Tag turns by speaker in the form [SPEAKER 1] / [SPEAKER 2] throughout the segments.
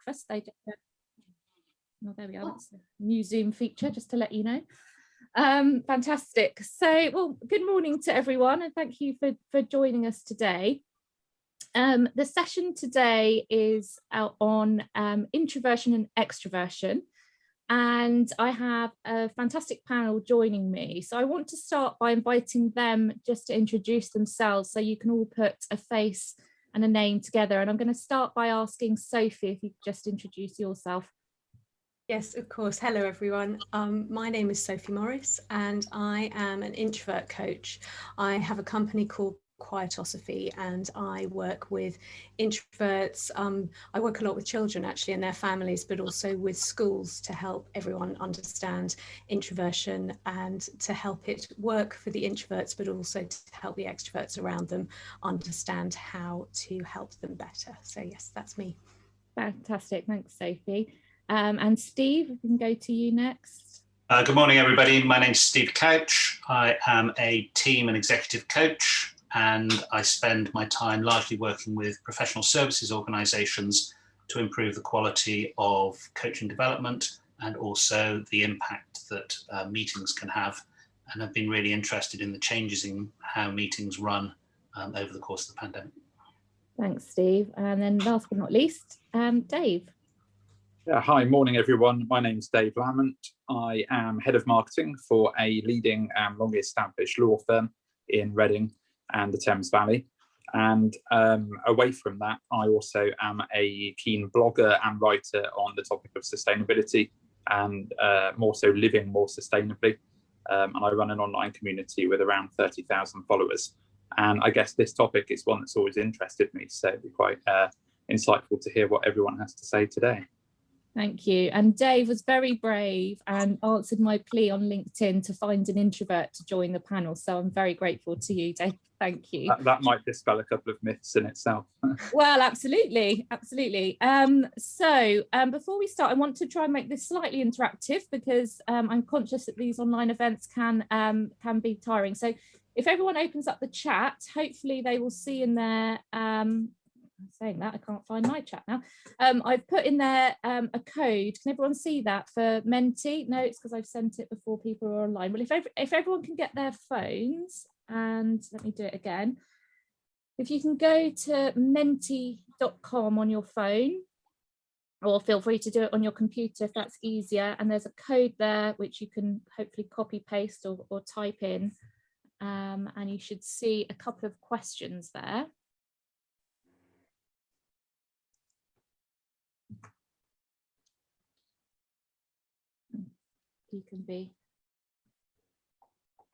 [SPEAKER 1] breakfast. They oh, there we are. That's a new Zoom feature, just to let you know. Fantastic. So, well, good morning to everyone, and thank you for joining us today. The session today is out on introversion and extroversion, and I have a fantastic panel joining me. So I want to start by inviting them just to introduce themselves, so you can all put a face and a name together. And I'm going to start by asking Sophie if you could just introduce yourself.
[SPEAKER 2] Yes, of course. Hello, everyone. My name is Sophie Morris, and I am an introvert coach. I have a company called Quietosophy, and I work with introverts. I work a lot with children, actually, and their families, but also with schools to help everyone understand introversion and to help it work for the introverts, but also to help the extroverts around them understand how to help them better. So yes, that's me.
[SPEAKER 1] Fantastic. Thanks, Sophie. And Steve, we can go to you next.
[SPEAKER 3] Good morning, everybody. My name's Steve Couch. I am a team and executive coach, and I spend my time largely working with professional services organisations to improve the quality of coaching development and also the impact that meetings can have. And I've been really interested in the changes in how meetings run over the course of the pandemic.
[SPEAKER 1] Thanks, Steve. And then last but not least, Dave.
[SPEAKER 4] Yeah, hi, morning everyone. My name's David Lamont. I am head of marketing for a leading and long established law firm in Reading and the Thames Valley. And away from that, I also am a keen blogger and writer on the topic of sustainability and more so living more sustainably. And I run an online community with around 30,000 followers. And I guess this topic is one that's always interested me, so it'd be quite insightful to hear what everyone has to say today.
[SPEAKER 1] Thank you. And Dave was very brave and answered my plea on LinkedIn to find an introvert to join the panel. So I'm very grateful to you, Dave. Thank you.
[SPEAKER 4] That might dispel a couple of myths in itself.
[SPEAKER 1] Well, absolutely. Absolutely. So before we start, I want to try and make this slightly interactive because I'm conscious that these online events can be tiring. So if everyone opens up the chat, hopefully they will see in there, saying that I can't find my chat now. I've put in there a code. Can everyone see that for Menti? No, it's because I've sent it before people are online. Well, if everyone can get their phones, and let me do it again. If you can go to menti.com on your phone, or feel free to do it on your computer if that's easier. And there's a code there which you can hopefully copy paste or type in. And you should see a couple of questions there. You can be,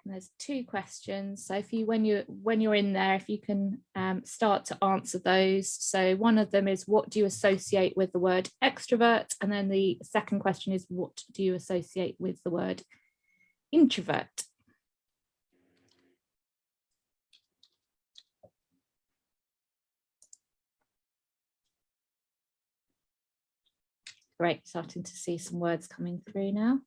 [SPEAKER 1] and there's two questions, so if you when you're in there, if you can start to answer those. So one of them is, what do you associate with the word extrovert? And then the second question is, what do you associate with the word introvert? Great, starting to see some words coming through now.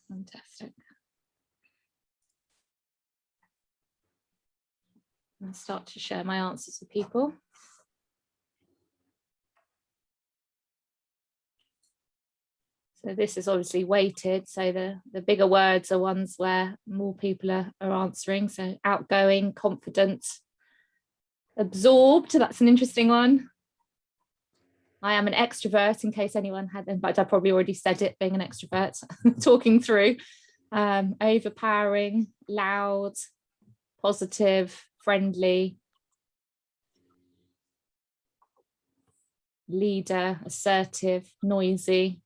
[SPEAKER 1] Fantastic. I'll start to share my answers with people. So this is obviously weighted, so the bigger words are ones where more people are answering. So outgoing, confident, absorbed, that's an interesting one. I am an extrovert, in case anyone had, in fact I probably already said it, being an extrovert, talking through. Overpowering, loud, positive, friendly, leader, assertive, noisy.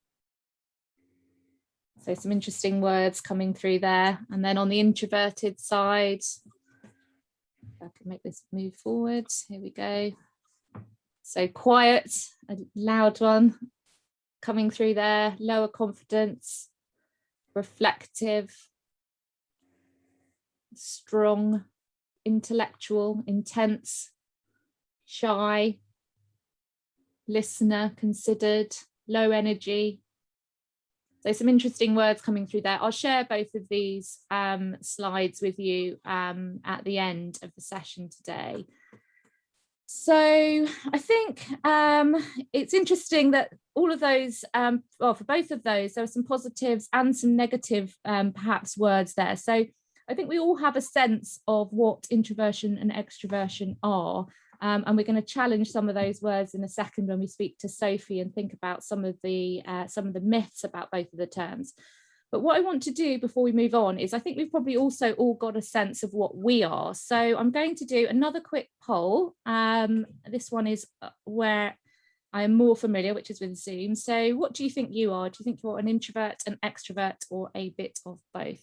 [SPEAKER 1] So some interesting words coming through there. And then on the introverted side, if I can make this move forward, here we go. So quiet, a loud one, coming through there? Lower confidence, reflective, strong, intellectual, intense, shy, listener, considered, low energy. So some interesting words coming through there. I'll share both of these slides with you at the end of the session today. So I think it's interesting that all of those, well, for both of those, there are some positives and some negative perhaps words there. So I think we all have a sense of what introversion and extroversion are. And we're going to challenge some of those words in a second when we speak to Sophie and think about some of the myths about both of the terms. But what I want to do before we move on is I think we've probably also all got a sense of what we are. So I'm going to do another quick poll. This one is where I am more familiar, which is with Zoom. So what do you think you are? Do you think you're an introvert, an extrovert, or a bit of both?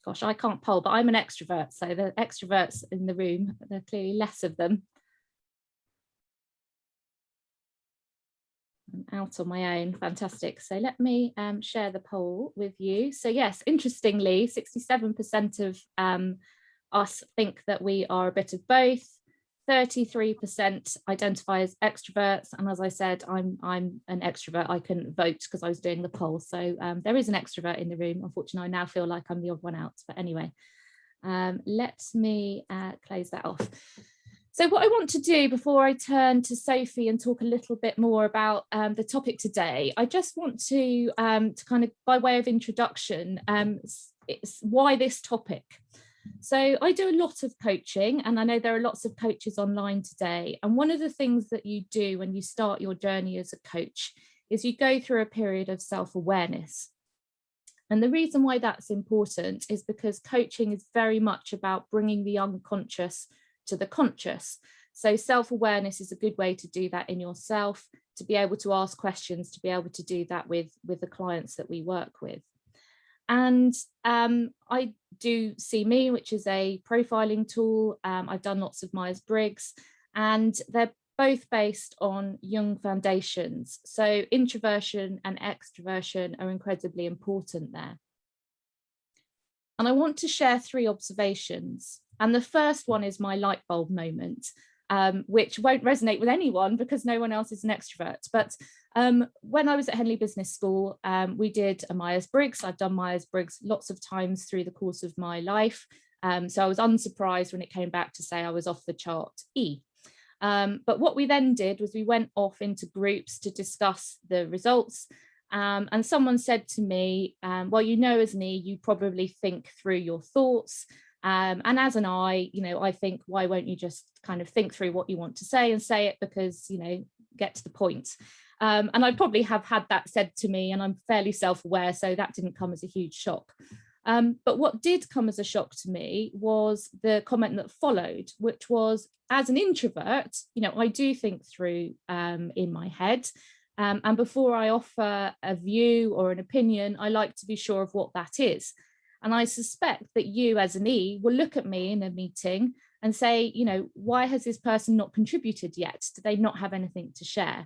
[SPEAKER 1] Gosh, I can't poll, but I'm an extrovert. So the extroverts in the room, there are clearly less of them. I'm out on my own. Fantastic. So let me share the poll with you. So yes, interestingly, 67% of us think that we are a bit of both. 33% identify as extroverts, and as I said, I'm an extrovert. I couldn't vote because I was doing the poll, so there is an extrovert in the room. Unfortunately, I now feel like I'm the odd one out, but anyway, let me close that off. So what I want to do before I turn to Sophie and talk a little bit more about the topic today, I just want to kind of, by way of introduction, it's why this topic. So I do a lot of coaching, and I know there are lots of coaches online today. And one of the things that you do when you start your journey as a coach is you go through a period of self-awareness. And the reason why that's important is because coaching is very much about bringing the unconscious to the conscious. So self-awareness is a good way to do that in yourself, to be able to ask questions, to be able to do that with the clients that we work with. And I do See Me, which is a profiling tool. I've done lots of Myers-Briggs, and they're both based on Jung foundations. So introversion and extroversion are incredibly important there. And I want to share 3 observations. And the first one is my light bulb moment, which won't resonate with anyone because no one else is an extrovert. But when I was at Henley Business School, we did a Myers-Briggs. I've done Myers-Briggs lots of times through the course of my life. So I was unsurprised when it came back to say I was off the chart E. But what we then did was we went off into groups to discuss the results. And someone said to me, well, you know, as an E, you probably think through your thoughts. And as an I, you know, I think, why won't you just kind of think through what you want to say and say it, because, you know, get to the point. And I probably have had that said to me, and I'm fairly self-aware, so that didn't come as a huge shock. But what did come as a shock to me was the comment that followed, which was, as an introvert, you know, I do think through in my head. And before I offer a view or an opinion, I like to be sure of what that is. And I suspect that you as an E will look at me in a meeting and say, you know, why has this person not contributed yet? Do they not have anything to share?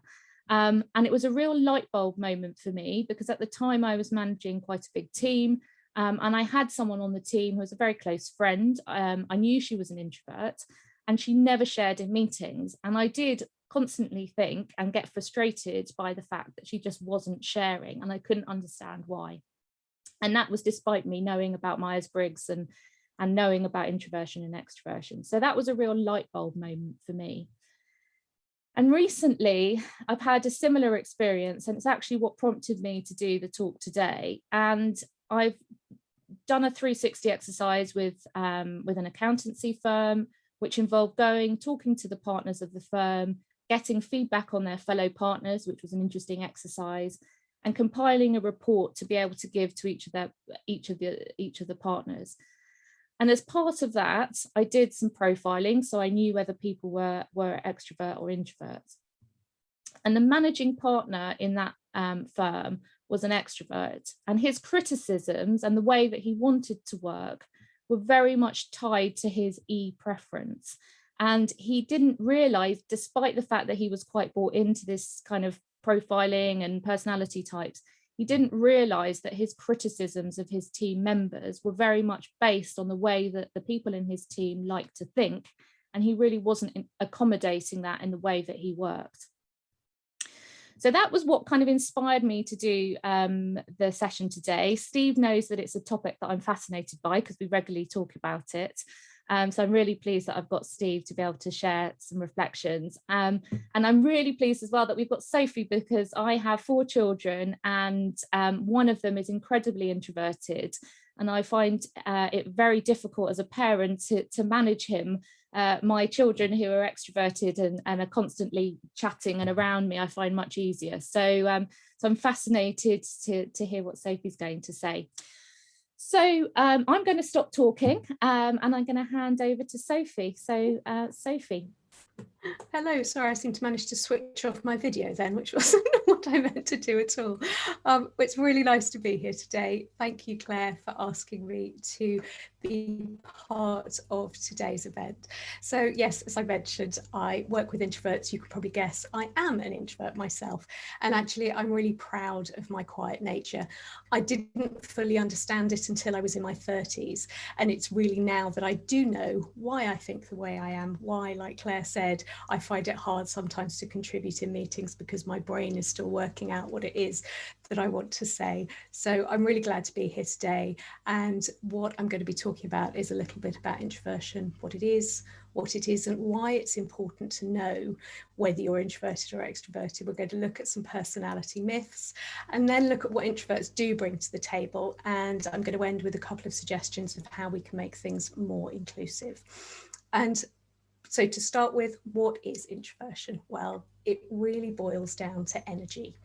[SPEAKER 1] And it was a real light bulb moment for me, because at the time I was managing quite a big team. And I had someone on the team who was a very close friend. I knew she was an introvert and she never shared in meetings. And I did constantly think and get frustrated by the fact that she just wasn't sharing, and I couldn't understand why. And that was despite me knowing about Myers-Briggs and knowing about introversion and extroversion. So that was a real light bulb moment for me. And recently, I've had a similar experience, and it's actually what prompted me to do the talk today. And I've done a 360 exercise with an accountancy firm, which involved talking to the partners of the firm, getting feedback on their fellow partners, which was an interesting exercise, and compiling a report to be able to give to each of the partners. And as part of that, I did some profiling, so I knew whether people were extrovert or introvert. And the managing partner in that firm was an extrovert, and his criticisms and the way that he wanted to work were very much tied to his E preference. And he didn't realize, despite the fact that he was quite bought into this kind of profiling and personality types, he didn't realize that his criticisms of his team members were very much based on the way that the people in his team like to think. And he really wasn't accommodating that in the way that he worked. So that was what kind of inspired me to do the session today. Steve knows that it's a topic that I'm fascinated by because we regularly talk about it. So I'm really pleased that I've got Steve to be able to share some reflections. And I'm really pleased as well that we've got Sophie, because I have 4 children and one of them is incredibly introverted. And I find it very difficult as a parent to manage him. My children who are extroverted and are constantly chatting and around me, I find much easier. So I'm fascinated to hear what Sophie's going to say. So I'm going to stop talking and I'm going to hand over to Sophie. So Sophie.
[SPEAKER 2] Hello, sorry, I seem to manage to switch off my video then, which wasn't what I meant to do at all. It's really nice to be here today. Thank you, Claire, for asking me to be part of today's event. So yes, as I mentioned, I work with introverts. You could probably guess I am an introvert myself. And actually, I'm really proud of my quiet nature. I didn't fully understand it until I was in my 30s. And it's really now that I do know why I think the way I am, why, like Claire said, I find it hard sometimes to contribute in meetings because my brain is still working out what it is that I want to say. So I'm really glad to be here today. And what I'm going to be talking about is a little bit about introversion, what it is, and why it's important to know whether you're introverted or extroverted. We're going to look at some personality myths and then look at what introverts do bring to the table. And I'm going to end with a couple of suggestions of how we can make things more inclusive. And so to start with, what is introversion? Well, it really boils down to energy.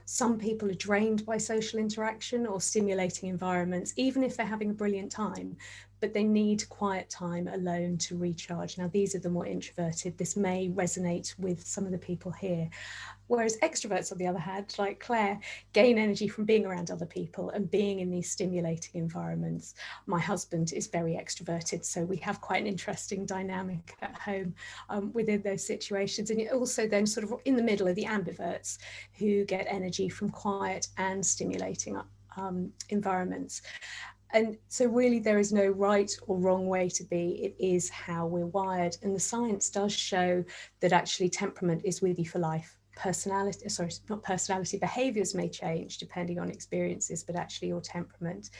[SPEAKER 2] Some people are drained by social interaction or stimulating environments, even if they're having a brilliant time, but they need quiet time alone to recharge. Now, these are the more introverted. This may resonate with some of the people here. Whereas extroverts, on the other hand, like Claire, gain energy from being around other people and being in these stimulating environments. My husband is very extroverted, so we have quite an interesting dynamic at home within those situations. And also then sort of in the middle are the ambiverts who get energy from quiet and stimulating environments. And so really there is no right or wrong way to be. It is how we're wired. And the science does show that actually temperament is with you for life. Behaviors may change depending on experiences, but actually your temperament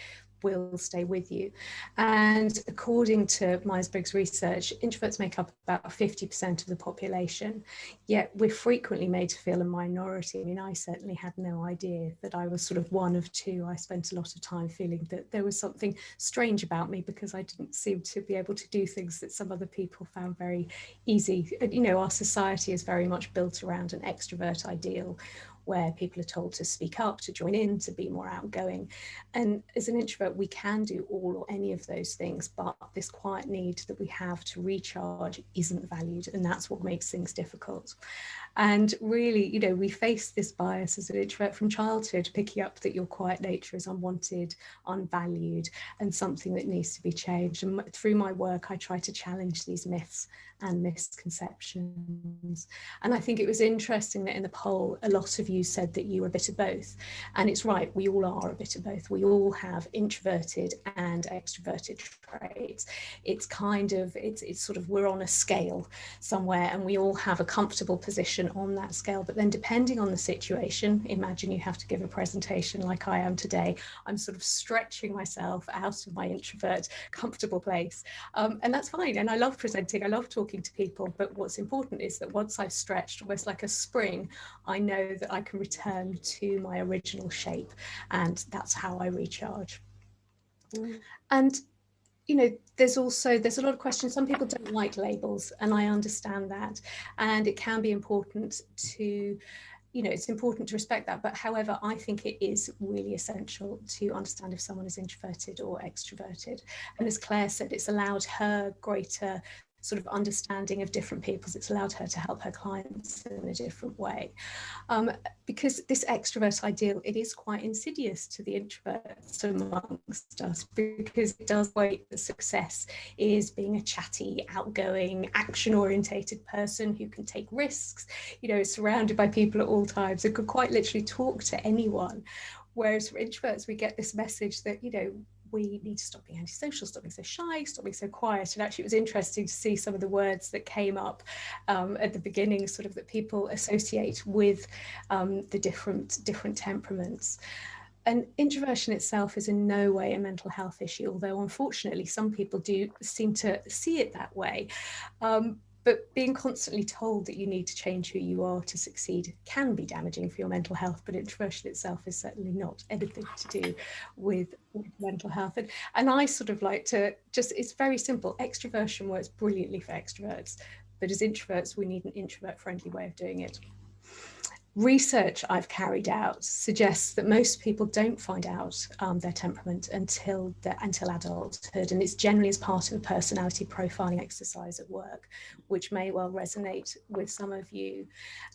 [SPEAKER 2] will stay with you. And according to Myers-Briggs research, introverts make up about 50% of the population, yet we're frequently made to feel a minority. I mean, I certainly had no idea that I was sort of one of two. I spent a lot of time feeling that there was something strange about me because I didn't seem to be able to do things that some other people found very easy. You know, our society is very much built around an extrovert ideal, where people are told to speak up, to join in, to be more outgoing. And as an introvert, we can do all or any of those things, but this quiet need that we have to recharge isn't valued, and that's what makes things difficult. And really, you know, we face this bias as an introvert from childhood, picking up that your quiet nature is unwanted, unvalued, and something that needs to be changed. And through my work, I try to challenge these myths and misconceptions. And I think it was interesting that in the poll, a lot of you said that you were a bit of both. And it's right, we all are a bit of both. We all have introverted and extroverted traits. It's kind of, it's sort of, we're on a scale somewhere and we all have a comfortable position on that scale. But then depending on the situation, imagine you have to give a presentation like I am today, I'm sort of stretching myself out of my introvert comfortable place. And that's fine. And I love presenting, I love talking to people, but what's important is that once I've stretched, almost like a spring, I know that I can return to my original shape, and that's how I recharge. And you know, there's a lot of questions. Some people don't like labels, and I understand that, and it can be important to, you know, it's important to respect that. But however, I think it is really essential to understand if someone is introverted or extroverted. And as Claire said, it's allowed her greater sort of understanding of different peoples. It's allowed her to help her clients in a different way. Because this extrovert ideal, it is quite insidious to the introverts amongst us, because it does equate that success is being a chatty, outgoing, action-orientated person who can take risks, you know, surrounded by people at all times and could quite literally talk to anyone. Whereas for introverts, we get this message that, you know, we need to stop being antisocial, stop being so shy, stop being so quiet. And actually it was interesting to see some of the words that came up at the beginning, sort of that people associate with the different temperaments. And introversion itself is in no way a mental health issue, although unfortunately some people do seem to see it that way. But being constantly told that you need to change who you are to succeed can be damaging for your mental health, but introversion itself is certainly not anything to do with mental health. And I sort of like to just, it's very simple. Extroversion works brilliantly for extroverts, but as introverts, we need an introvert-friendly way of doing it. Research I've carried out suggests that most people don't find out their temperament until adulthood, and it's generally as part of a personality profiling exercise at work, which may well resonate with some of you.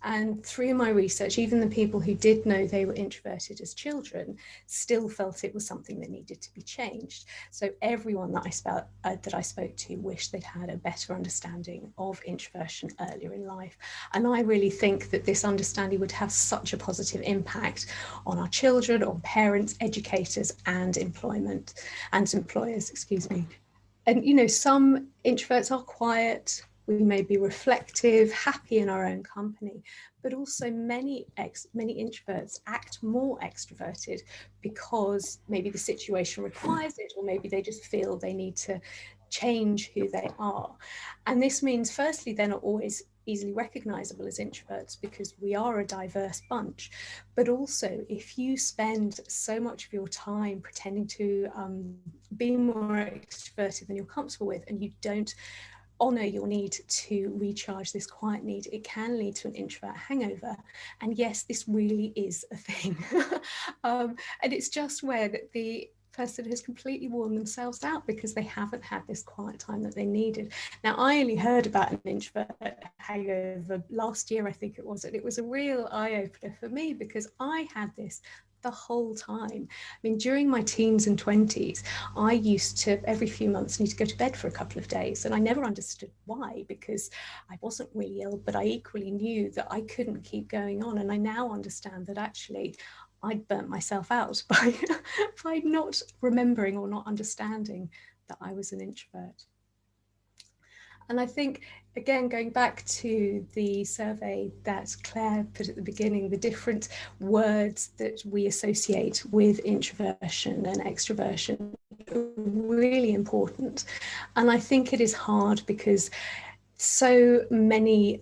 [SPEAKER 2] And through my research, even the people who did know they were introverted as children still felt it was something that needed to be changed. So everyone that I spoke to wished they'd had a better understanding of introversion earlier in life. And I really think that this understanding would have such a positive impact on our children, on parents, educators, and employers, excuse me. And, you know, some introverts are quiet, we may be reflective, happy in our own company, but also many introverts act more extroverted because maybe the situation requires it, or maybe they just feel they need to change who they are. And this means, firstly, they're not always easily recognizable as introverts because we are a diverse bunch. But also, if you spend so much of your time pretending to be more extroverted than you're comfortable with, and you don't honor your need to recharge this quiet need, it can lead to an introvert hangover. And yes, this really is a thing. And it's just where that the person has completely worn themselves out because they haven't had this quiet time that they needed. Now, I only heard about an introvert hangover last year, I think it was, and it was a real eye-opener for me because I had this the whole time. I mean, during my teens and 20s, I used to, every few months, need to go to bed for a couple of days, and I never understood why, because I wasn't really ill, but I equally knew that I couldn't keep going on. And I now understand that actually I'd burnt myself out by not remembering or not understanding that I was an introvert. And I think, again, going back to the survey that Claire put at the beginning, the different words that we associate with introversion and extroversion are really important. And I think it is hard because so many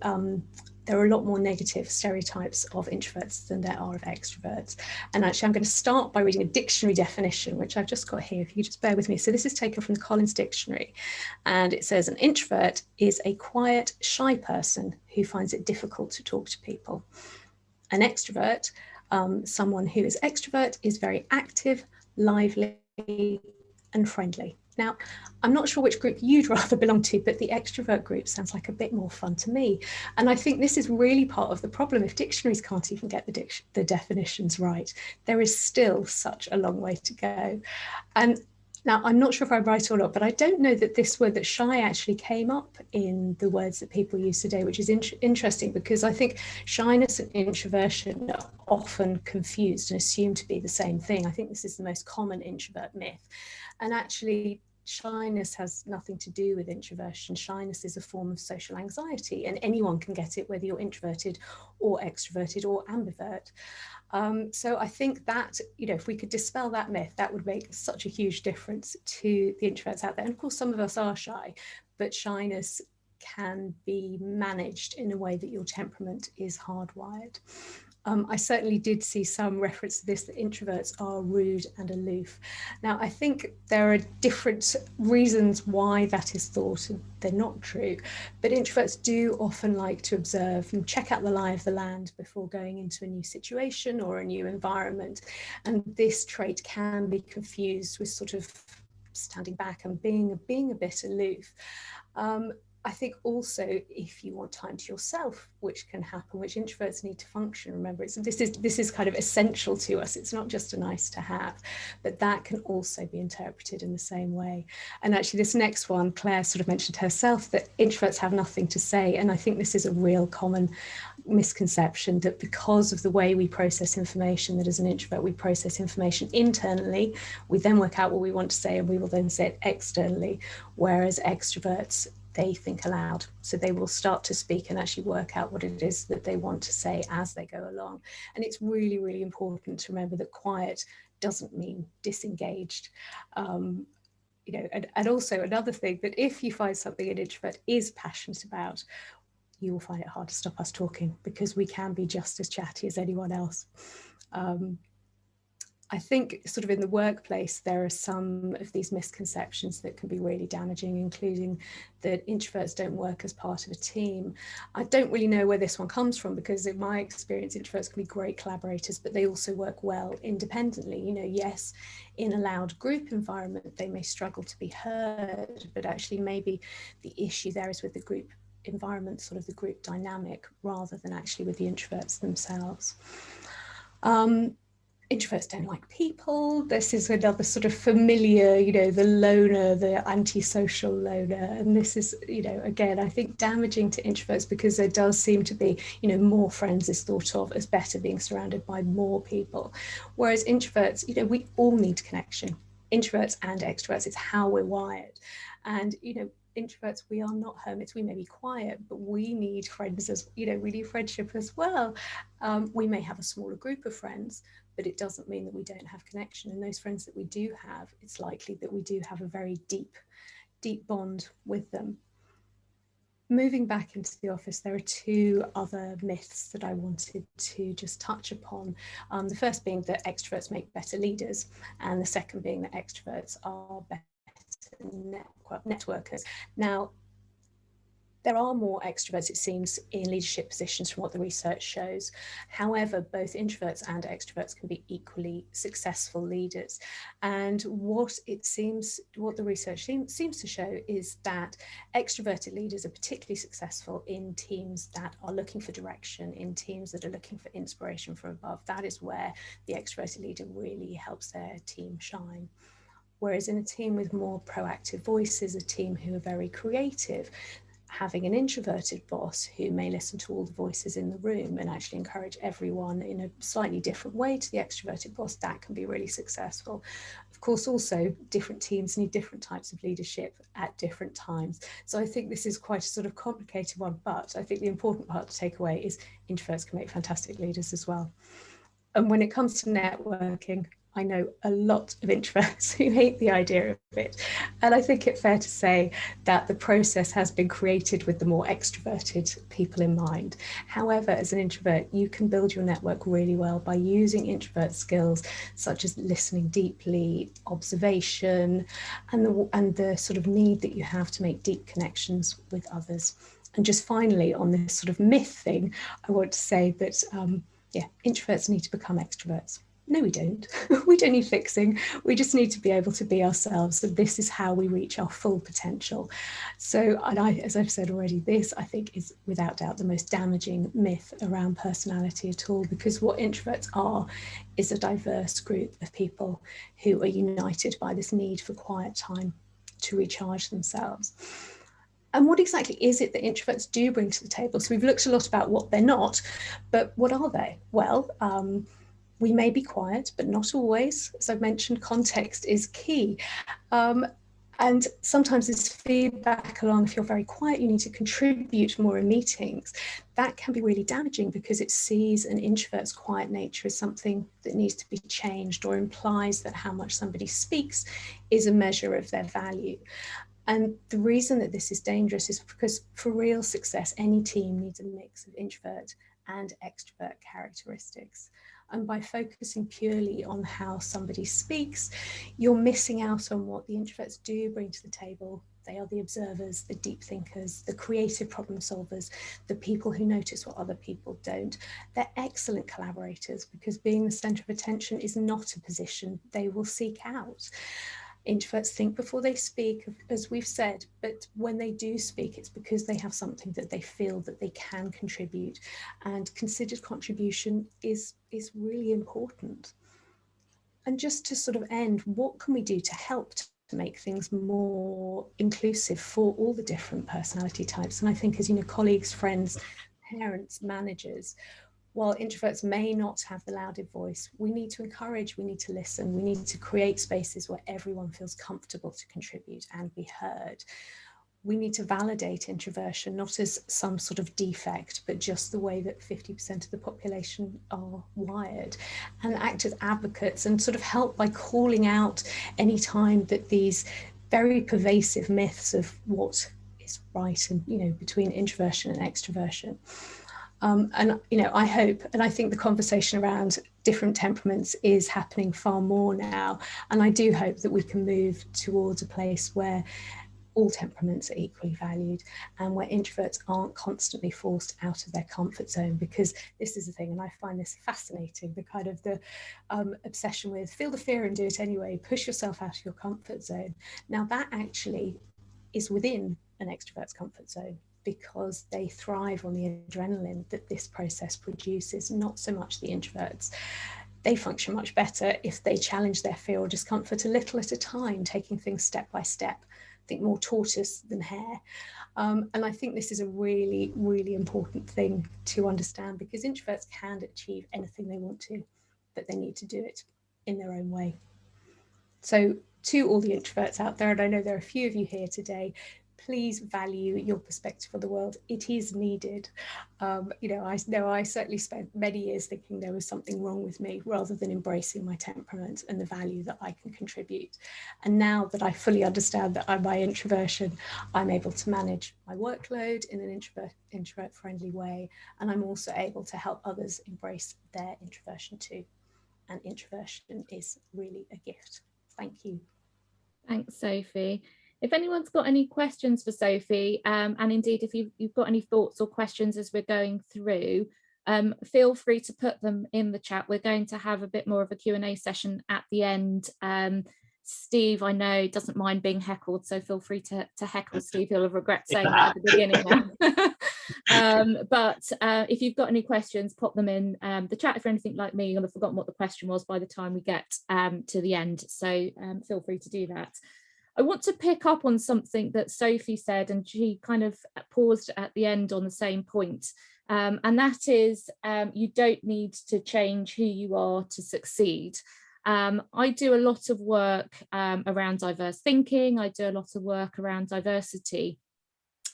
[SPEAKER 2] there are a lot more negative stereotypes of introverts than there are of extroverts. And actually, I'm going to start by reading a dictionary definition, which I've just got here, if you just bear with me. So this is taken from the Collins Dictionary. And it says, an introvert is a quiet, shy person who finds it difficult to talk to people. An extrovert, someone who is extrovert, is very active, lively, and friendly. Now, I'm not sure which group you'd rather belong to, but the extrovert group sounds like a bit more fun to me. And I think this is really part of the problem. If dictionaries can't even get the definitions right, there is still such a long way to go. And now, I'm not sure if I'm right or not, but I don't know that this word that shy actually came up in the words that people use today, which is interesting because I think shyness and introversion are often confused and assumed to be the same thing. I think this is the most common introvert myth. And actually, shyness has nothing to do with introversion. Shyness is a form of social anxiety, and anyone can get it, whether you're introverted or extroverted or ambivert. So I think that, you know, if we could dispel that myth, that would make such a huge difference to the introverts out there. And of course, some of us are shy, but shyness can be managed in a way that your temperament is hardwired. I certainly did see some reference to this, that introverts are rude and aloof. Now, I think there are different reasons why that is thought, and they're not true, but introverts do often like to observe and check out the lie of the land before going into a new situation or a new environment. And this trait can be confused with sort of standing back and being a bit aloof. I think also if you want time to yourself, which can happen, which introverts need to function, remember, this is kind of essential to us. It's not just a nice to have, but that can also be interpreted in the same way. And actually this next one, Claire sort of mentioned herself that introverts have nothing to say. And I think this is a real common misconception, that because of the way we process information, that as an introvert we process information internally, we then work out what we want to say and we will then say it externally, whereas extroverts, they think aloud. So they will start to speak and actually work out what it is that they want to say as they go along. And it's really, really important to remember that quiet doesn't mean disengaged. You know, and also another thing, that if you find something an introvert is passionate about, you will find it hard to stop us talking, because we can be just as chatty as anyone else. I think sort of in the workplace, there are some of these misconceptions that can be really damaging, including that introverts don't work as part of a team. I don't really know where this one comes from, because in my experience, introverts can be great collaborators, but they also work well independently. You know, yes, in a loud group environment, they may struggle to be heard, but actually maybe the issue there is with the group environment, sort of the group dynamic, rather than actually with the introverts themselves. Introverts don't like people. This is another sort of familiar, you know, the loner, the antisocial loner. And this is, you know, again, I think damaging to introverts, because there does seem to be, you know, more friends is thought of as better, being surrounded by more people. Whereas introverts, you know, we all need connection. Introverts and extroverts, it's how we're wired. And, you know, introverts, we are not hermits. We may be quiet, but we need friends as, you know, we need friendship as well. We may have a smaller group of friends, but it doesn't mean that we don't have connection. And those friends that we do have, it's likely that we do have a very deep bond with them. Moving back into the office, there are two other myths that I wanted to just touch upon. The first being that extroverts make better leaders, and the second being that extroverts are better networkers. Now, there are more extroverts, it seems, in leadership positions from what the research shows. However, both introverts and extroverts can be equally successful leaders. And what the research seems to show is that extroverted leaders are particularly successful in teams that are looking for direction, in teams that are looking for inspiration from above. That is where the extroverted leader really helps their team shine. Whereas in a team with more proactive voices, a team who are very creative, having an introverted boss who may listen to all the voices in the room and actually encourage everyone in a slightly different way to the extroverted boss, that can be really successful. Of course, also different teams need different types of leadership at different times. So I think this is quite a sort of complicated one, but I think the important part to take away is introverts can make fantastic leaders as well. And when it comes to networking, I know a lot of introverts who hate the idea of it. And I think it's fair to say that the process has been created with the more extroverted people in mind. However, as an introvert, you can build your network really well by using introvert skills such as listening deeply, observation, and the sort of need that you have to make deep connections with others. And just finally, on this sort of myth thing, I want to say that, introverts need to become extroverts. No, we don't. We don't need fixing. We just need to be able to be ourselves. And this is how we reach our full potential. So, and as I've said already, this I think is without doubt the most damaging myth around personality at all, because what introverts are is a diverse group of people who are united by this need for quiet time to recharge themselves. And what exactly is it that introverts do bring to the table? So we've looked a lot about what they're not, but what are they? Well, we may be quiet, but not always. As I've mentioned, context is key. And sometimes this feedback along, if you're very quiet, you need to contribute more in meetings. That can be really damaging because it sees an introvert's quiet nature as something that needs to be changed, or implies that how much somebody speaks is a measure of their value. And the reason that this is dangerous is because for real success, any team needs a mix of introvert and extrovert characteristics. And by focusing purely on how somebody speaks, you're missing out on what the introverts do bring to the table. They are the observers, the deep thinkers, the creative problem solvers, the people who notice what other people don't. They're excellent collaborators, because being the center of attention is not a position they will seek out. Introverts think before they speak, as we've said, but when they do speak, it's because they have something that they feel that they can contribute, and considered contribution is really important. And just to sort of end, what can we do to help to make things more inclusive for all the different personality types? And I think, as you know, colleagues, friends, parents, managers, while introverts may not have the louder voice, we need to encourage, we need to listen, we need to create spaces where everyone feels comfortable to contribute and be heard. We need to validate introversion, not as some sort of defect, but just the way that 50% of the population are wired, and act as advocates and sort of help by calling out any time that these very pervasive myths of what is right and, you know, between introversion and extroversion. And, you know, I hope, and I think the conversation around different temperaments is happening far more now. And I do hope that we can move towards a place where all temperaments are equally valued and where introverts aren't constantly forced out of their comfort zone, because this is the thing, and I find this fascinating, the kind of the obsession with feel the fear and do it anyway, push yourself out of your comfort zone. Now that actually is within an extrovert's comfort zone, because they thrive on the adrenaline that this process produces, not so much the introverts. They function much better if they challenge their fear or discomfort a little at a time, taking things step by step. I think more tortoise than hare. And I think this is a really, really important thing to understand, because introverts can achieve anything they want to, but they need to do it in their own way. So to all the introverts out there, and I know there are a few of you here today, please value your perspective of the world. It is needed. You know I certainly spent many years thinking there was something wrong with me, rather than embracing my temperament and the value that I can contribute. And now that I fully understand that I'm my introversion, I'm able to manage my workload in an introvert friendly way. And I'm also able to help others embrace their introversion too. And introversion is really a gift. Thank you.
[SPEAKER 1] Thanks, Sophie. If anyone's got any questions for Sophie, and indeed if you've got any thoughts or questions as we're going through, feel free to put them in the chat. We're going to have a bit more of a Q&A session at the end. Steve, I know, doesn't mind being heckled, so feel free to heckle Steve. He'll have regret saying that at the beginning now. But if you've got any questions, pop them in the chat. If you're anything like me, you'll have forgotten what the question was by the time we get to the end. So feel free to do that. I want to pick up on something that Sophie said, and she kind of paused at the end on the same point. And that is, you don't need to change who you are to succeed. I do a lot of work around diverse thinking. I do a lot of work around diversity.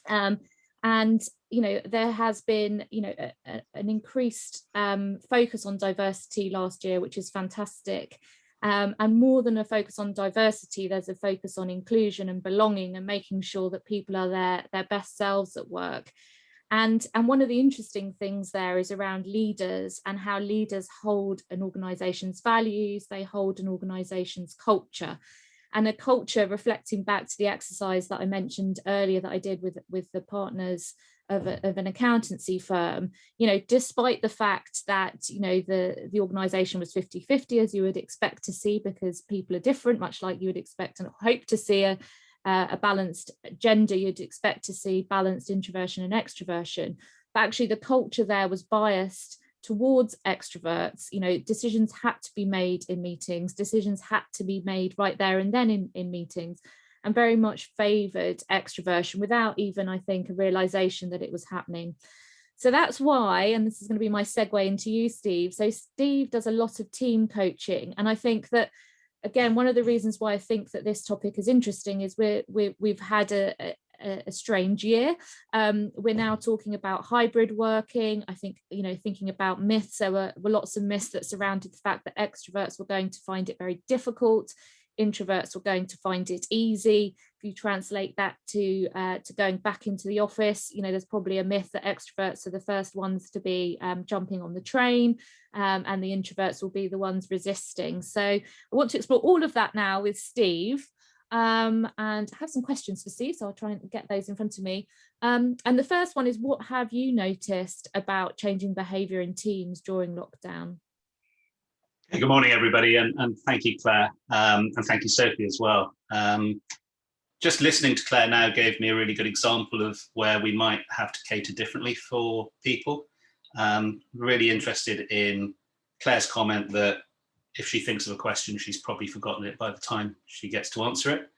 [SPEAKER 1] And, you know, there has been, you know, an increased focus on diversity last year, which is fantastic. And more than a focus on diversity, there's a focus on inclusion and belonging and making sure that people are their best selves at work. And one of the interesting things there is around leaders and how leaders hold an organization's values, they hold an organization's culture. And a culture, reflecting back to the exercise that I mentioned earlier that I did with the partners of an accountancy firm, you know, despite the fact that, you know, the organization was 50-50, as you would expect to see, because people are different, much like you would expect and hope to see a balanced gender, you'd expect to see balanced introversion and extroversion. But actually the culture there was biased towards extroverts. You know, decisions had to be made in meetings, decisions had to be made right there and then in meetings, and very much favoured extroversion without even, I think, a realisation that it was happening. So that's why, and this is going to be my segue into you, Steve. So Steve does a lot of team coaching, and I think that, again, one of the reasons why I think that this topic is interesting is we've had a strange year. We're now talking about hybrid working. I think, you know, thinking about myths, there were lots of myths that surrounded the fact that extroverts were going to find it very difficult, introverts were going to find it easy. If you translate that to going back into the office, you know, there's probably a myth that extroverts are the first ones to be jumping on the train, and the introverts will be the ones resisting. So I want to explore all of that now with Steve, and I have some questions for Steve, so I'll try and get those in front of me. And the first one is, what have you noticed about changing behaviour in teams during lockdown?
[SPEAKER 3] Good morning, everybody, and thank you, Claire, and thank you, Sophie, as well. Just listening to Claire now gave me a really good example of where we might have to cater differently for people. Really interested in Claire's comment that if she thinks of a question, she's probably forgotten it by the time she gets to answer it.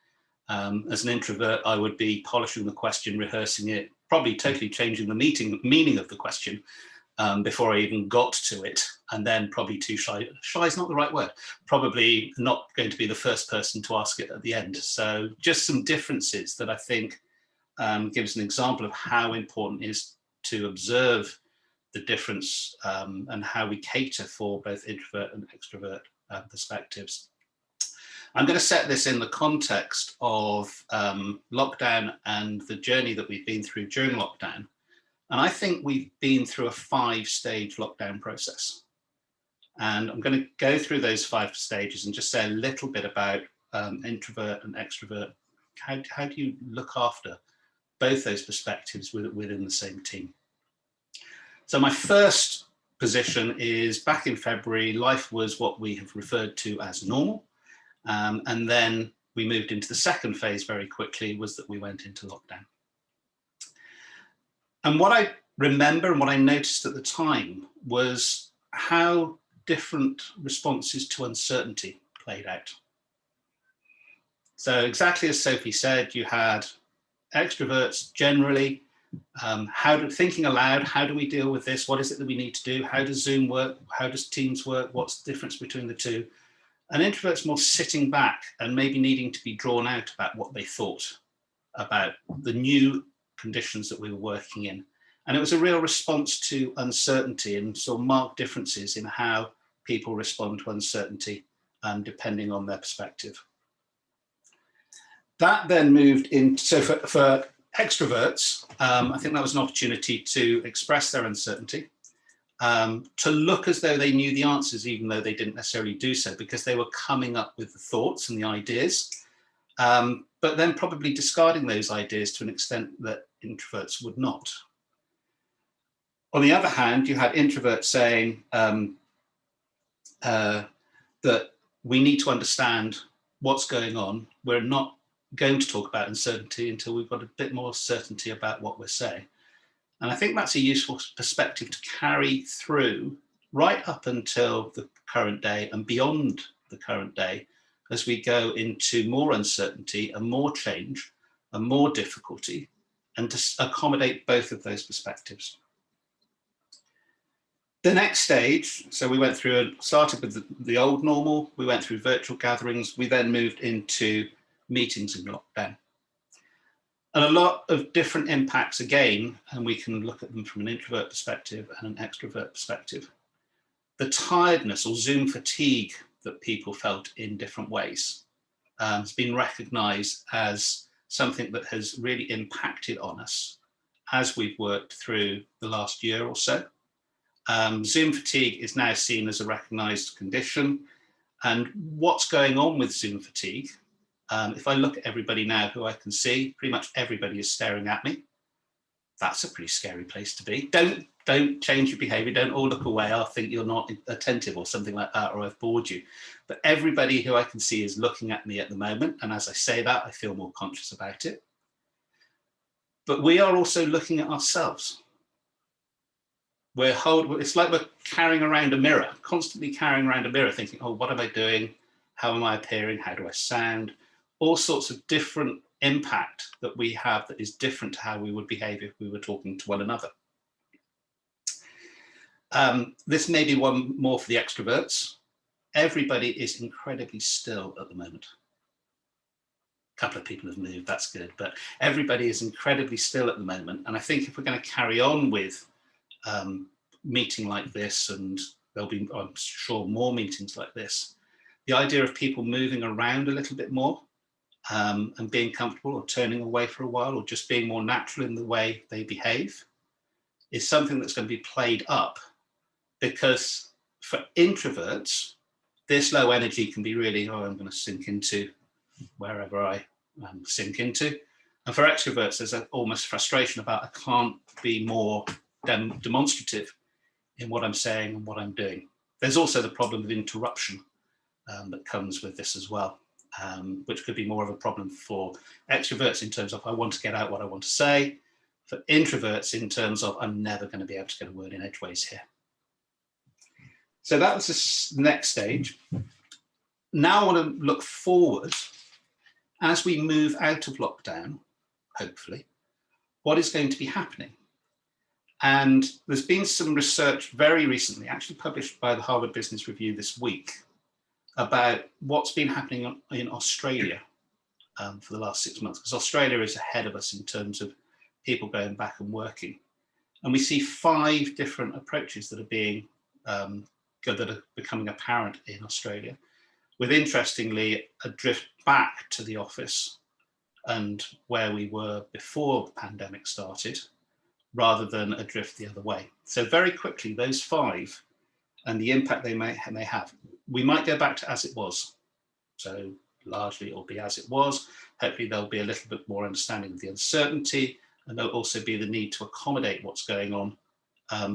[SPEAKER 3] As an introvert, I would be polishing the question, rehearsing it, probably totally changing the meaning of the question before I even got to it, and then probably too shy. Shy is not the right word. Probably not going to be the first person to ask it at the end. So just some differences that I think gives an example of how important it is to observe the difference and how we cater for both introvert and extrovert perspectives. I'm going to set this in the context of lockdown and the journey that we've been through during lockdown. And I think we've been through a 5-stage lockdown process. And I'm going to go through those 5 stages and just say a little bit about introvert and extrovert. How do you look after both those perspectives within the same team? So my first position is back in February, life was what we have referred to as normal. And then we moved into the second phase very quickly, was that we went into lockdown. And what I remember and what I noticed at the time was how different responses to uncertainty played out. So exactly as Sophie said, you had extroverts generally, thinking aloud, how do we deal with this? What is it that we need to do? How does Zoom work? How does Teams work? What's the difference between the two? And introverts more sitting back and maybe needing to be drawn out about what they thought about the new conditions that we were working in. And it was a real response to uncertainty and sort of marked differences in how people respond to uncertainty depending on their perspective. That then moved into, so for extroverts, I think that was an opportunity to express their uncertainty, to look as though they knew the answers, even though they didn't necessarily do so, because they were coming up with the thoughts and the ideas, but then probably discarding those ideas to an extent that introverts would not. On the other hand, you had introverts saying that we need to understand what's going on. We're not going to talk about uncertainty until we've got a bit more certainty about what we're saying. And I think that's a useful perspective to carry through right up until the current day and beyond the current day, as we go into more uncertainty and more change and more difficulty, and to accommodate both of those perspectives. The next stage, so we went through and started with the old normal, we went through virtual gatherings, we then moved into meetings in lockdown. And a lot of different impacts again, and we can look at them from an introvert perspective and an extrovert perspective. The tiredness or Zoom fatigue that people felt in different ways has been recognised as something that has really impacted on us as we've worked through the last year or so. Zoom fatigue is now seen as a recognised condition. And what's going on with Zoom fatigue? If I look at everybody now who I can see, pretty much everybody is staring at me. That's a pretty scary place to be. Don't change your behaviour. Don't all look away. I think you're not attentive or something like that, or I've bored you. But everybody who I can see is looking at me at the moment. And as I say that, I feel more conscious about it. But we are also looking at ourselves. It's like we're carrying around a mirror, constantly carrying around a mirror, thinking, oh, what am I doing? How am I appearing? How do I sound? All sorts of different impact that we have that is different to how we would behave if we were talking to one another. This may be one more for the extroverts. Everybody is incredibly still at the moment. A couple of people have moved, that's good, but everybody is incredibly still at the moment. And I think if we're going to carry on with meeting like this, and there'll be, I'm sure, more meetings like this, the idea of people moving around a little bit more and being comfortable or turning away for a while or just being more natural in the way they behave is something that's going to be played up, because for introverts, this low energy can be really, oh, I'm going to sink into wherever I sink into. And for extroverts, there's almost frustration about I can't be more demonstrative in what I'm saying and what I'm doing. There's also the problem of interruption that comes with this as well, which could be more of a problem for extroverts in terms of I want to get out what I want to say, for introverts in terms of I'm never going to be able to get a word in edgeways here. So that was the next stage. Now I want to look forward as we move out of lockdown, hopefully, what is going to be happening. And there's been some research very recently, actually published by the Harvard Business Review this week, about what's been happening in Australia for the last 6 months, because Australia is ahead of us in terms of people going back and working. And we see 5 different approaches that are being that are becoming apparent in Australia, with interestingly a drift back to the office and where we were before the pandemic started, rather than a drift the other way. So very quickly, those 5 and the impact they may have, we might go back to as it was. So largely it'll be as it was. Hopefully there'll be a little bit more understanding of the uncertainty, and there'll also be the need to accommodate what's going on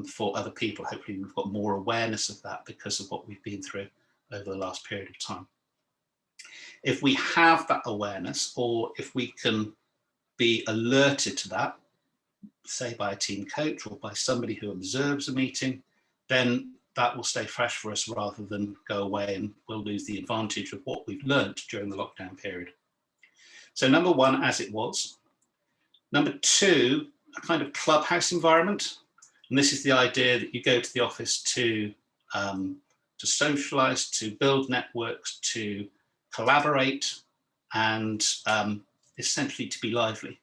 [SPEAKER 3] for other people. Hopefully we've got more awareness of that because of what we've been through over the last period of time. If we have that awareness, or if we can be alerted to that, say by a team coach or by somebody who observes a meeting, then that will stay fresh for us rather than go away and we'll lose the advantage of what we've learned during the lockdown period. So number 1, as it was. Number 2, a kind of clubhouse environment. And this is the idea that you go to the office to socialize, to build networks, to collaborate, and essentially to be lively.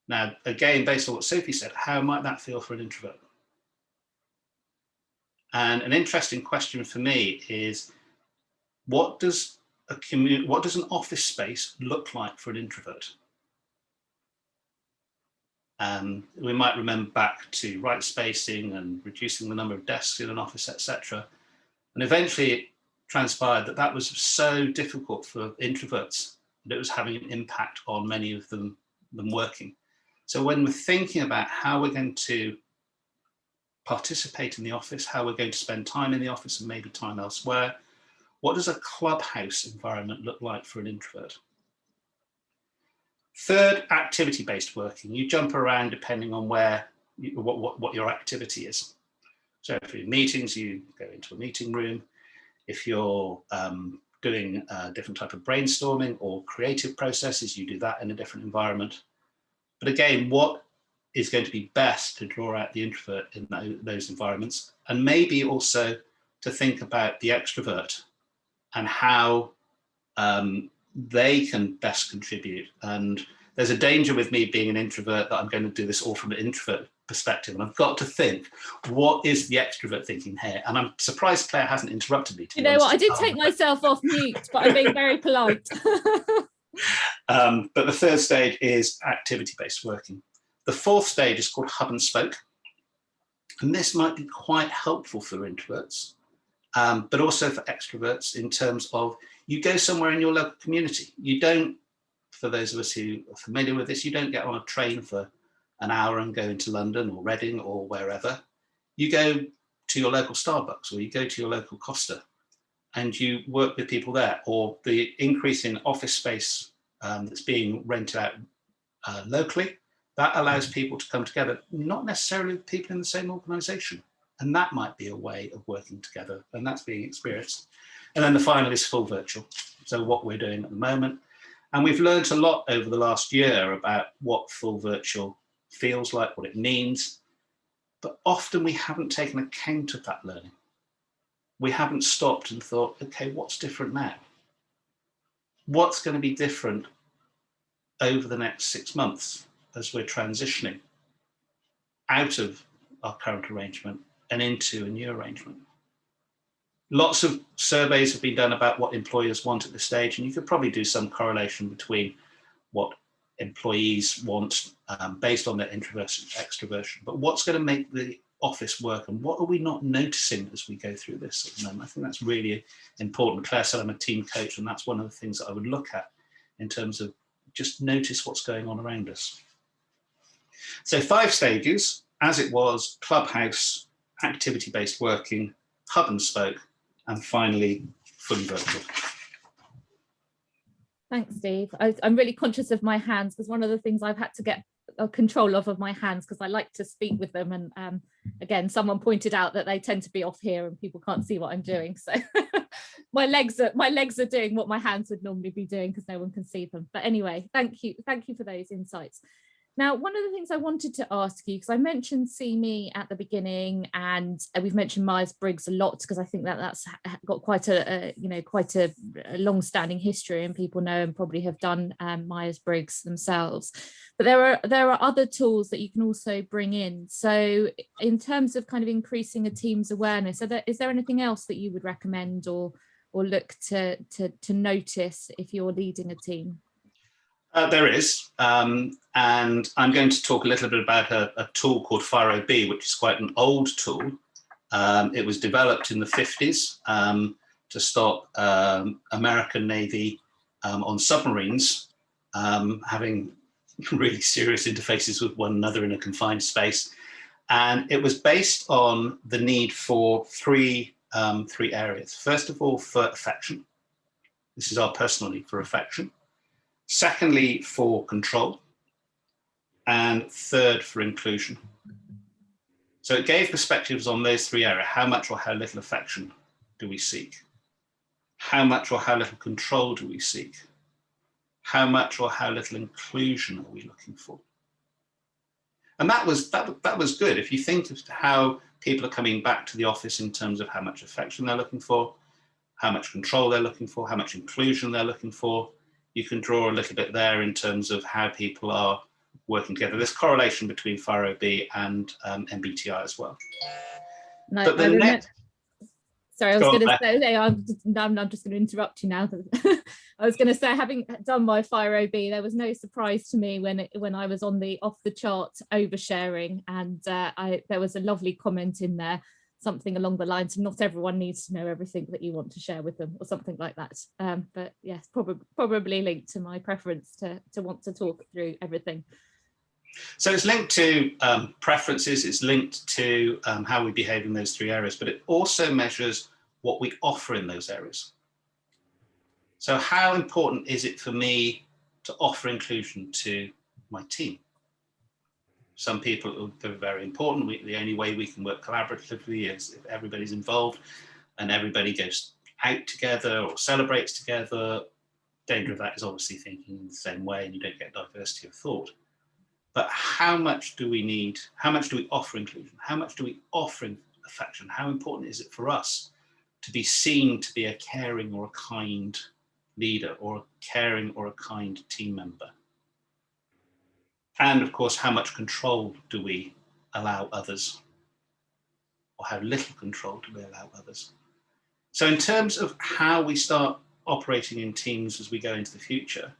[SPEAKER 3] Now, again, based on what Sophie said, how might that feel for an introvert? And an interesting question for me is, what does an office space look like for an introvert? We might remember back to right spacing and reducing the number of desks in an office, etc. And eventually it transpired that that was so difficult for introverts that it was having an impact on many of them working. So when we're thinking about how we're going to participate in the office, how we're going to spend time in the office and maybe time elsewhere, what does a clubhouse environment look like for an introvert? Third, activity-based working. You jump around depending on what your activity is. So if you're in meetings, you go into a meeting room. If you're doing a different type of brainstorming or creative processes, you do that in a different environment. But again, what is going to be best to draw out the introvert in those environments, and maybe also to think about the extrovert and how they can best contribute. And there's a danger with me being an introvert that I'm going to do this all from an introvert perspective. And I've got to think, what is the extrovert thinking here? And I'm surprised Claire hasn't interrupted me.
[SPEAKER 1] You know what, I did take myself off mute, but I'm being very polite.
[SPEAKER 3] But the third stage is activity-based working. The fourth stage is called hub and spoke. And this might be quite helpful for introverts, but also for extroverts in terms of you go somewhere in your local community. You don't, for those of us who are familiar with this, you don't get on a train for an hour and go into London or Reading or wherever. You go to your local Starbucks or you go to your local Costa and you work with people there. Or the increase in office space that's being rented out locally, that allows people to come together, not necessarily with people in the same organisation. And that might be a way of working together, and that's being experienced. And then the final is full virtual. So what we're doing at the moment. And we've learned a lot over the last year about what full virtual feels like, what it means. But often we haven't taken account of that learning. We haven't stopped and thought, okay, what's different now? What's going to be different over the next 6 months as we're transitioning out of our current arrangement and into a new arrangement? Lots of surveys have been done about what employers want at this stage, and you could probably do some correlation between what employees want based on their introversion, extroversion. But what's going to make the office work, and what are we not noticing as we go through this at the moment? I think that's really important. Claire said I'm a team coach, and that's one of the things that I would look at in terms of just notice what's going on around us. So 5 stages, as it was, clubhouse, activity-based working, hub and spoke, and finally fully virtual.
[SPEAKER 1] Thanks, Steve. I'm really conscious of my hands, because one of the things I've had to get control of my hands, because I like to speak with them, and again, someone pointed out that they tend to be off here and people can't see what I'm doing, so my legs are doing what my hands would normally be doing because no one can see them. But anyway, thank you for those insights. Now, one of the things I wanted to ask you, because I mentioned See Me at the beginning, and we've mentioned Myers-Briggs a lot, because I think that's got quite a long-standing history, and people know and probably have done Myers-Briggs themselves. But there are other tools that you can also bring in. So in terms of kind of increasing a team's awareness, is there anything else that you would recommend or look to notice if you're leading a team?
[SPEAKER 3] There is, and I'm going to talk a little bit about a tool called favour, which is quite an old tool. It was developed in the 50s to stop American Navy on submarines having really serious interfaces with one another in a confined space. And it was based on the need for three areas. First of all, for affection. This is our personal need for affection. Secondly, for control, and third, for inclusion. So it gave perspectives on those three areas. How much or how little affection do we seek? How much or how little control do we seek? How much or how little inclusion are we looking for? And that was good. If you think of how people are coming back to the office in terms of how much affection they're looking for, how much control they're looking for, how much inclusion they're looking for, you can draw a little bit there in terms of how people are working together. There's correlation between favour and MBTI as well.
[SPEAKER 1] No,
[SPEAKER 3] but the next...
[SPEAKER 1] Sorry, I was going to say, I'm just going to interrupt you now. I was going to say, having done my favour, there was no surprise to me when I was on the off the chart oversharing, and there was a lovely comment in there, something along the lines of not everyone needs to know everything that you want to share with them, or something like that. But yes, probably linked to my preference to want to talk through everything.
[SPEAKER 3] So it's linked to preferences, it's linked to how we behave in those three areas, but it also measures what we offer in those areas. So how important is it for me to offer inclusion to my team? Some people, they're very important. The only way we can work collaboratively is if everybody's involved and everybody goes out together or celebrates together. Danger of that is obviously thinking in the same way, and you don't get diversity of thought. But how much do we need? How much do we offer inclusion? How much do we offer affection? How important is it for us to be seen to be a caring or a kind leader, or a caring or a kind team member? And of course, how much control do we allow others? Or how little control do we allow others? So in terms of how we start operating in teams as we go into the future,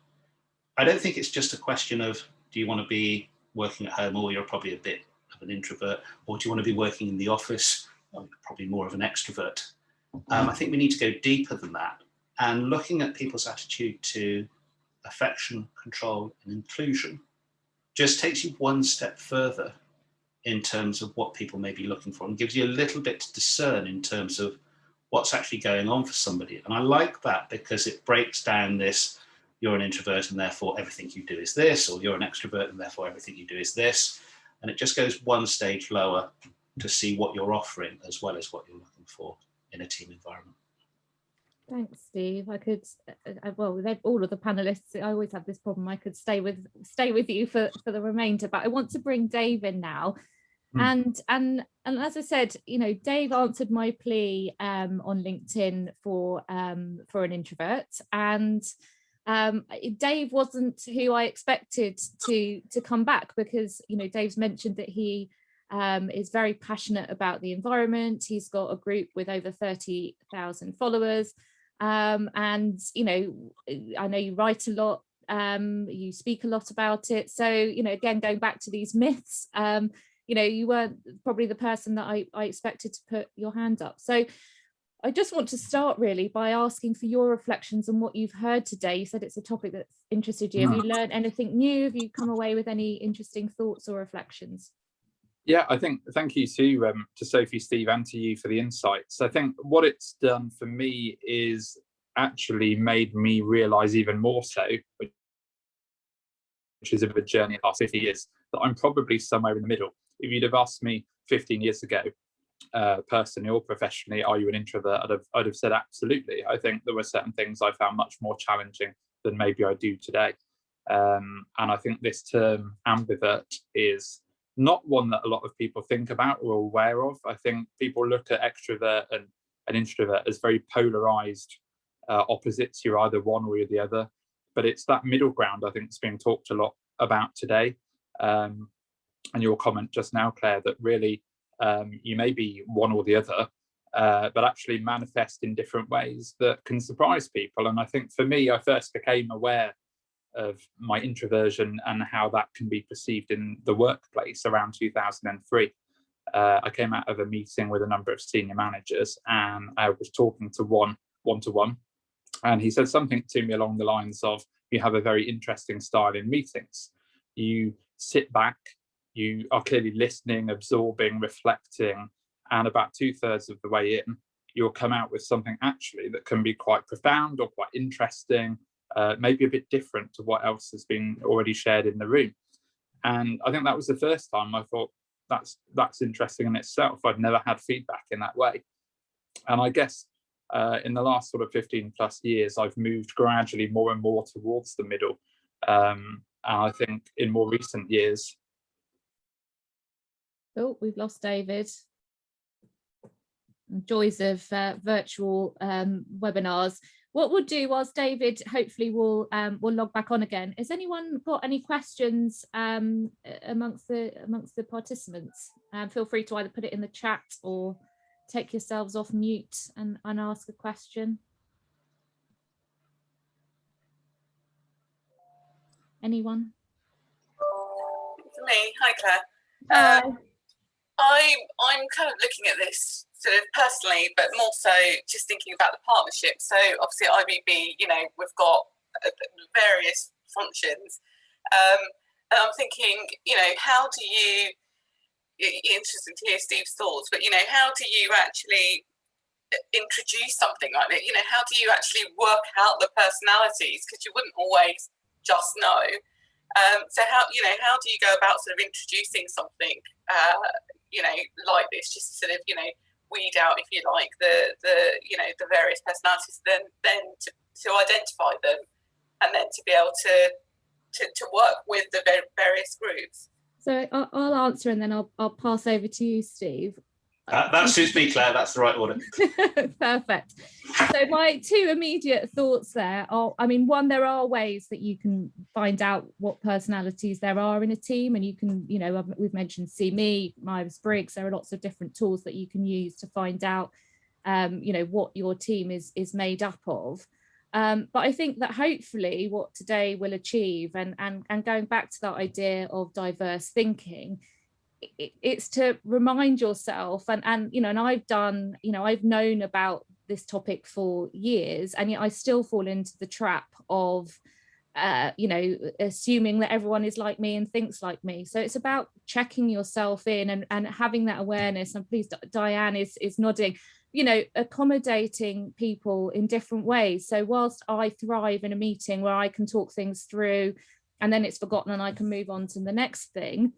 [SPEAKER 3] I don't think it's just a question of, do you want to be working at home, or you're probably a bit of an introvert, or do you want to be working in the office, or probably more of an extrovert? I think we need to go deeper than that, and looking at people's attitude to affection, control, and inclusion just takes you one step further in terms of what people may be looking for, and gives you a little bit to discern in terms of what's actually going on for somebody. And I like that because it breaks down this, you're an introvert and therefore everything you do is this, or you're an extrovert and therefore everything you do is this. And it just goes one stage lower to see what you're offering as well as what you're looking for in a team environment.
[SPEAKER 1] Thanks, Steve. I could, well, with all of the panelists, I always have this problem. I could stay with you for the remainder, but I want to bring Dave in now. And as I said, you know, Dave answered my plea on LinkedIn for an introvert, and Dave wasn't who I expected to come back, because, you know, Dave's mentioned that he is very passionate about the environment. He's got a group with over 30,000 followers. And, you know, I know you write a lot, you speak a lot about it. So, you know, again, going back to these myths, you know, you weren't probably the person that I expected to put your hand up. So I just want to start really by asking for your reflections on what you've heard today. You said it's a topic that's interested you. Have you learned anything new? Have you come away with any interesting thoughts or reflections?
[SPEAKER 4] Yeah, I think thank you to Sophie, Steve, and to you for the insights. I think what it's done for me is actually made me realise even more so, which is a journey of the last 50 years, that I'm probably somewhere in the middle. If you'd have asked me 15 years ago, personally or professionally, are you an introvert? I'd have said absolutely. I think there were certain things I found much more challenging than maybe I do today. And I think this term ambivert is not one that a lot of people think about or are aware of. I think people look at extrovert and an introvert as very polarized opposites. You're either one or you're the other. But it's that middle ground, I think, that's being talked a lot about today. And your comment just now, Claire, that really you may be one or the other, but actually manifest in different ways that can surprise people. And I think for me, I first became aware of my introversion and how that can be perceived in the workplace around 2003. I came out of a meeting with a number of senior managers, and I was talking to one-to-one, and he said something to me along the lines of, you have a very interesting style in meetings. You sit back, you are clearly listening, absorbing, reflecting, and about 2/3 of the way in, you'll come out with something actually that can be quite profound or quite interesting, maybe a bit different to what else has been already shared in the room. And I think that was the first time I thought, that's interesting in itself. I'd never had feedback in that way. And I guess in the last sort of 15 plus years, I've moved gradually more and more towards the middle. And I think in more recent years.
[SPEAKER 1] Oh, we've lost David. Joys of virtual webinars. What we'll do, whilst David hopefully will log back on again, has anyone got any questions amongst the participants? Feel free to either put it in the chat or take yourselves off mute and ask a question. Anyone?
[SPEAKER 5] For me, hi Claire. I'm kind of looking at this sort of personally, but more so just thinking about the partnership. So obviously at IBB, we've got various functions, and I'm thinking, how do you? Interesting to hear Steve's thoughts, but how do you actually introduce something like that? How do you actually work out the personalities? Because you wouldn't always just know. So how do you go about sort of introducing something like this, just to sort of weed out, if you like, the various personalities, then to identify them, and then to be able to work with the various groups.
[SPEAKER 1] So I'll answer, and then I'll pass over to you, Steve.
[SPEAKER 3] That suits me, Claire. That's the right order.
[SPEAKER 1] Perfect. So my two immediate thoughts there are, one, there are ways that you can find out what personalities there are in a team, and you can, we've mentioned See Me, Myers-Briggs. There are lots of different tools that you can use to find out, what your team is made up of. But I think that hopefully what today will achieve, and going back to that idea of diverse thinking, it's to remind yourself, and I've done, I've known about this topic for years, and yet I still fall into the trap of assuming that everyone is like me and thinks like me. So it's about checking yourself in and having that awareness. And please, Diane is nodding, accommodating people in different ways. So whilst I thrive in a meeting where I can talk things through and then it's forgotten and I can move on to the next thing,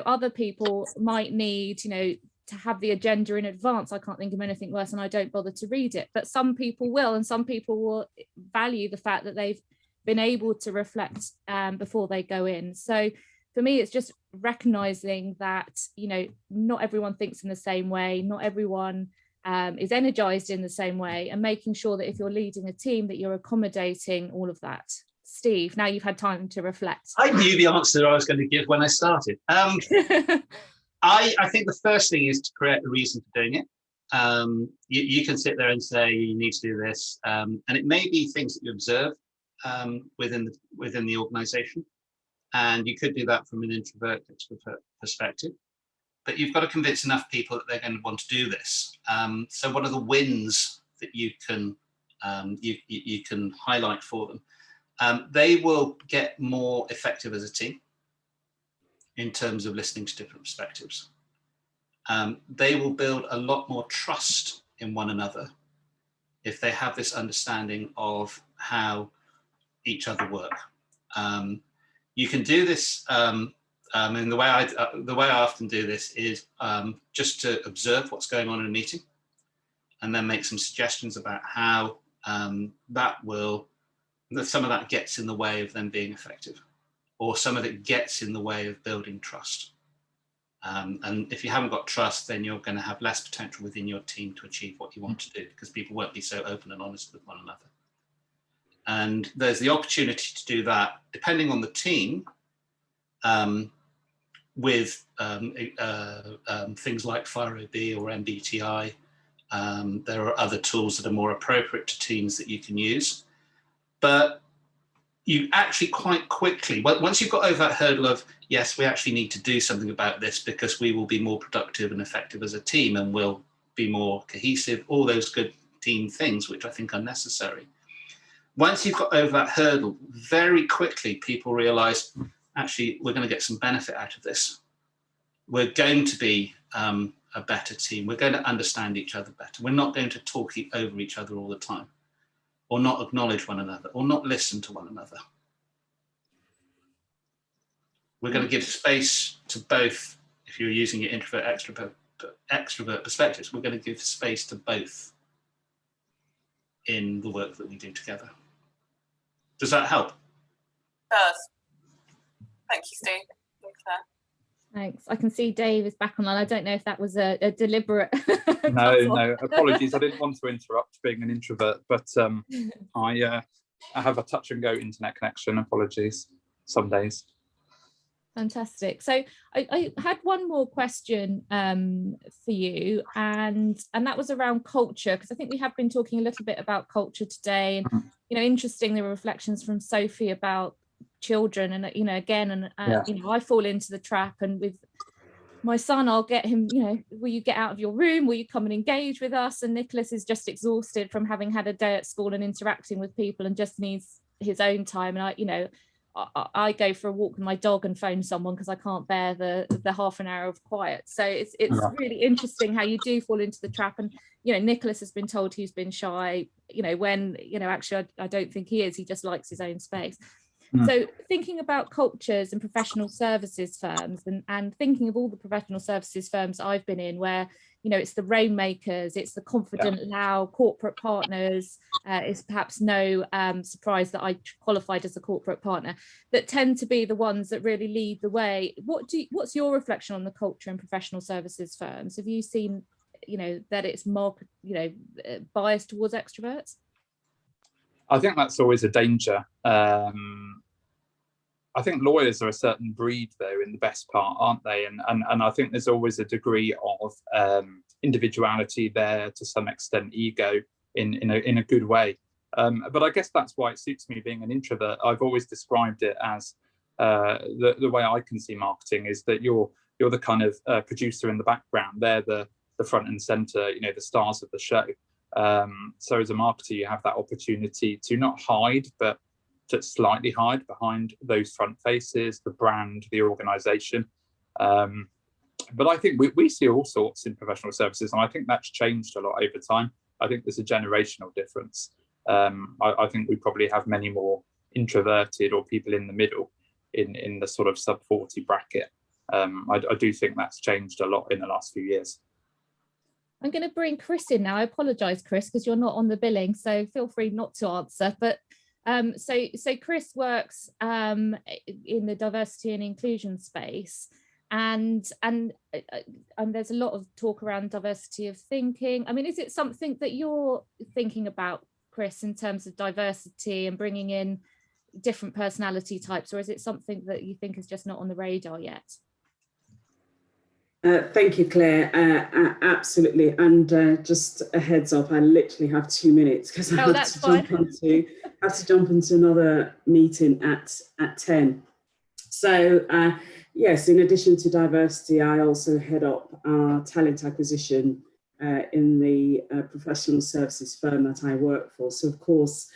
[SPEAKER 1] other people might need, to have the agenda in advance. I can't think of anything worse, and I don't bother to read it. But some people will, and some people will value the fact that they've been able to reflect before they go in. So for me, it's just recognizing that, not everyone thinks in the same way, not everyone is energized in the same way, and making sure that if you're leading a team, that you're accommodating all of that. Steve, now you've had time to reflect.
[SPEAKER 3] I knew the answer I was going to give when I started. I think the first thing is to create a reason for doing it. You can sit there and say you need to do this, and it may be things that you observe within the organisation, and you could do that from an introvert extrovert perspective. But you've got to convince enough people that they're going to want to do this. So what are the wins that you can highlight for them? They will get more effective as a team in terms of listening to different perspectives. they will build a lot more trust in one another if they have this understanding of how each other work. You can do this, and the way I often do this is just to observe what's going on in a meeting, and then make some suggestions about how some of that gets in the way of them being effective, or some of it gets in the way of building trust. And if you haven't got trust, then you're going to have less potential within your team to achieve what you want to do, because people won't be so open and honest with one another. And there's the opportunity to do that, depending on the team, with things like FireOB or MBTI. There are other tools that are more appropriate to teams that you can use. But you actually quite quickly, once you've got over that hurdle of, yes, we actually need to do something about this because we will be more productive and effective as a team and we'll be more cohesive, all those good team things, which I think are necessary. Once you've got over that hurdle, very quickly people realize, actually, we're going to get some benefit out of this. We're going to be a better team. We're going to understand each other better. We're not going to talk over each other all the time, or not acknowledge one another, or not listen to one another. We're going to give space to both. If you're using your introvert, extrovert perspectives, we're going to give space to both in the work that we do together. Does that help?
[SPEAKER 5] It does. Thank you, Steve.
[SPEAKER 1] Thanks. I can see Dave is back online. I don't know if that was a deliberate.
[SPEAKER 4] No, apologies. I didn't want to interrupt being an introvert, but I have a touch and go internet connection. Apologies. Some days.
[SPEAKER 1] Fantastic. So I had one more question for you, and that was around culture, because I think we have been talking a little bit about culture today, and interesting, there were reflections from Sophie about children, and again, and I fall into the trap, and with my son I'll get him, will you get out of your room, will you come and engage with us? And Nicholas is just exhausted from having had a day at school and interacting with people and just needs his own time, and I go for a walk with my dog and phone someone because I can't bear the half an hour of quiet. So it's really interesting how you do fall into the trap. And Nicholas has been told he's been shy, when actually I don't think he is. He just likes his own space. So thinking about cultures and professional services firms, and thinking of all the professional services firms I've been in, where it's the rainmakers, it's the confident, loud corporate partners. It's perhaps no surprise that I qualified as a corporate partner, that tend to be the ones that really lead the way. What's your reflection on the culture and professional services firms? Have you seen, that it's more, biased towards extroverts?
[SPEAKER 4] I think that's always a danger. I think lawyers are a certain breed, though, in the best part, aren't they? And I think there's always a degree of individuality there, to some extent, ego in a good way. But I guess that's why it suits me being an introvert. I've always described it as the way I can see marketing is that you're the kind of producer in the background. They're the front and center, the stars of the show. So as a marketer, you have that opportunity to not hide, but to slightly hide behind those front faces, the brand, the organization. But I think we see all sorts in professional services, and I think that's changed a lot over time. I think there's a generational difference. I think we probably have many more introverted or people in the middle in the sort of sub 40 bracket. I do think that's changed a lot in the last few years.
[SPEAKER 1] I'm going to bring Chris in now. I apologise, Chris, because you're not on the billing, so feel free not to answer. But so Chris works in the diversity and inclusion space, and there's a lot of talk around diversity of thinking. I mean, is it something that you're thinking about, Chris, in terms of diversity and bringing in different personality types, or is it something that you think is just not on the radar yet?
[SPEAKER 6] Thank you, Claire. Absolutely. And just a heads up, I literally have 2 minutes because I have to jump into another meeting at 10. So yes, in addition to diversity, I also head up our talent acquisition in the professional services firm that I work for. So of course,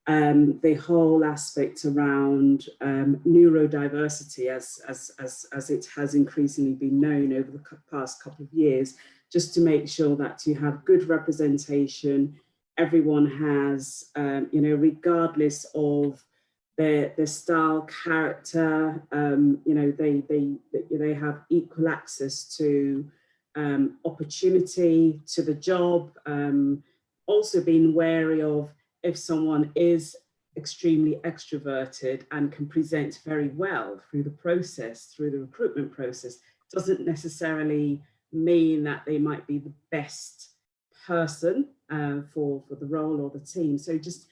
[SPEAKER 6] the whole aspect around neurodiversity, as it has increasingly been known over the past couple of years, just to make sure that you have good representation. Everyone has, you know, regardless of their style, character, you know, they have equal access to opportunity, to the job. Also being wary of, if someone is extremely extroverted and can present very well through the process, through the recruitment process, doesn't necessarily mean that they might be the best person for the role or the team. So just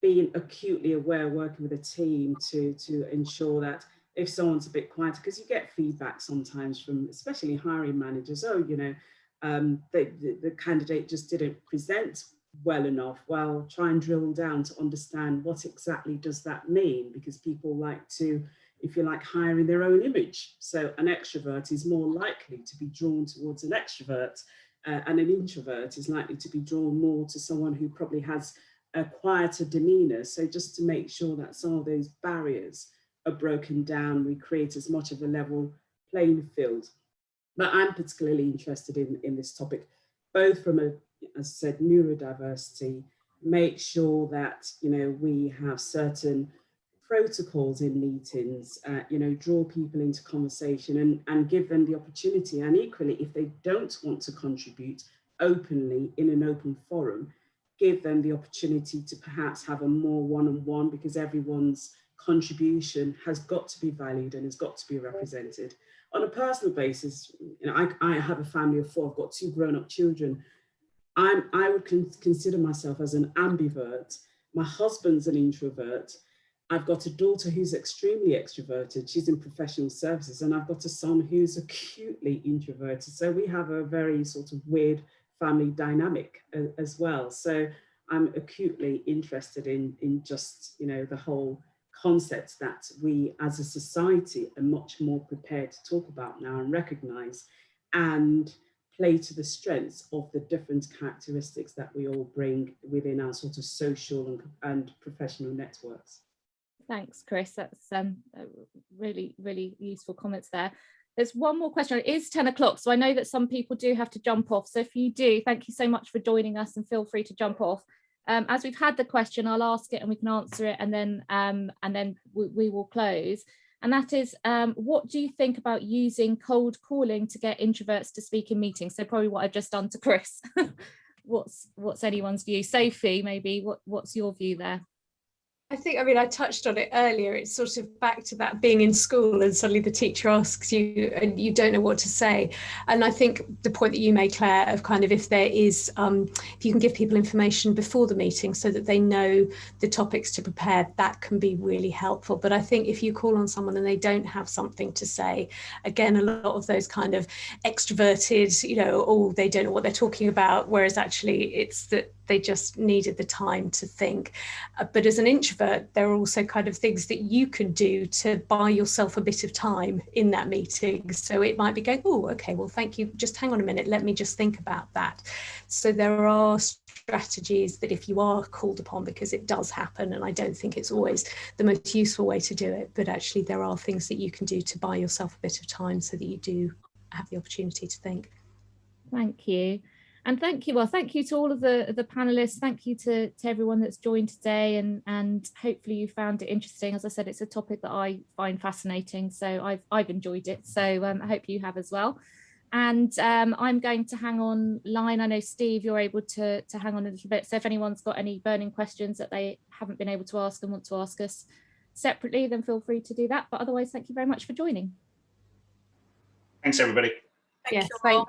[SPEAKER 6] being acutely aware, working with a team to ensure that if someone's a bit quieter, because you get feedback sometimes from especially hiring managers, oh, you know, the candidate just didn't present well enough. Well, try and drill down to understand what exactly does that mean, because people like to, if you like, hire in their own image. So an extrovert is more likely to be drawn towards an extrovert, and an introvert is likely to be drawn more to someone who probably has a quieter demeanor. So just to make sure that some of those barriers are broken down, we create as much of a level playing field. But I'm particularly interested in this topic, both from a, as I said, neurodiversity, make sure that, you know, we have certain protocols in meetings, you know, draw people into conversation and give them the opportunity. And equally, if they don't want to contribute openly in an open forum, give them the opportunity to perhaps have a more one-on-one, because everyone's contribution has got to be valued and has got to be represented. On a personal basis, you know, I have a family of 4, I've got 2 grown-up children. I would consider myself as an ambivert. My husband's an introvert. I've got a daughter who's extremely extroverted. She's in professional services, and I've got a son who's acutely introverted. So we have a very sort of weird family dynamic as well. So I'm acutely interested in just, you know, the whole concept that we as a society are much more prepared to talk about now and recognize and play to the strengths of the different characteristics that we all bring within our sort of social and professional networks.
[SPEAKER 1] Thanks, Chris. That's really, really useful comments there. There's one more question. It is 10 o'clock, so I know that some people do have to jump off. So if you do, thank you so much for joining us, and feel free to jump off. As we've had the question, I'll ask it and we can answer it, and then we will close. And that is, what do you think about using cold calling to get introverts to speak in meetings? So probably what I've just done to Chris. What's anyone's view? Sophie, maybe, what's your view there?
[SPEAKER 2] I think, I mean, I touched on it earlier. It's sort of back to that being in school and suddenly the teacher asks you and you don't know what to say. And I think the point that you made, Claire, of kind of if there is, if you can give people information before the meeting so that they know the topics to prepare, that can be really helpful. But I think if you call on someone and they don't have something to say, again, a lot of those kind of extroverted, you know, oh, they don't know what they're talking about, whereas actually it's that they just needed the time to think. But as an introvert, there are also kind of things that you can do to buy yourself a bit of time in that meeting. So it might be going, oh, okay, well, thank you. Just hang on a minute. Let me just think about that. So there are strategies that if you are called upon, because it does happen, and I don't think it's always the most useful way to do it, but actually there are things that you can do to buy yourself a bit of time so that you do have the opportunity to think.
[SPEAKER 1] Thank you. And thank you. Well, thank you to all of the panelists. Thank you to everyone that's joined today, and hopefully you found it interesting. As I said, it's a topic that I find fascinating, so I've enjoyed it. So I hope you have as well. And I'm going to hang on line. I know, Steve, you're able to hang on a little bit. So if anyone's got any burning questions that they haven't been able to ask and want to ask us separately, then feel free to do that. But otherwise, thank you very much for joining.
[SPEAKER 3] Thanks, everybody.
[SPEAKER 5] Thank
[SPEAKER 2] Yes,
[SPEAKER 5] you all.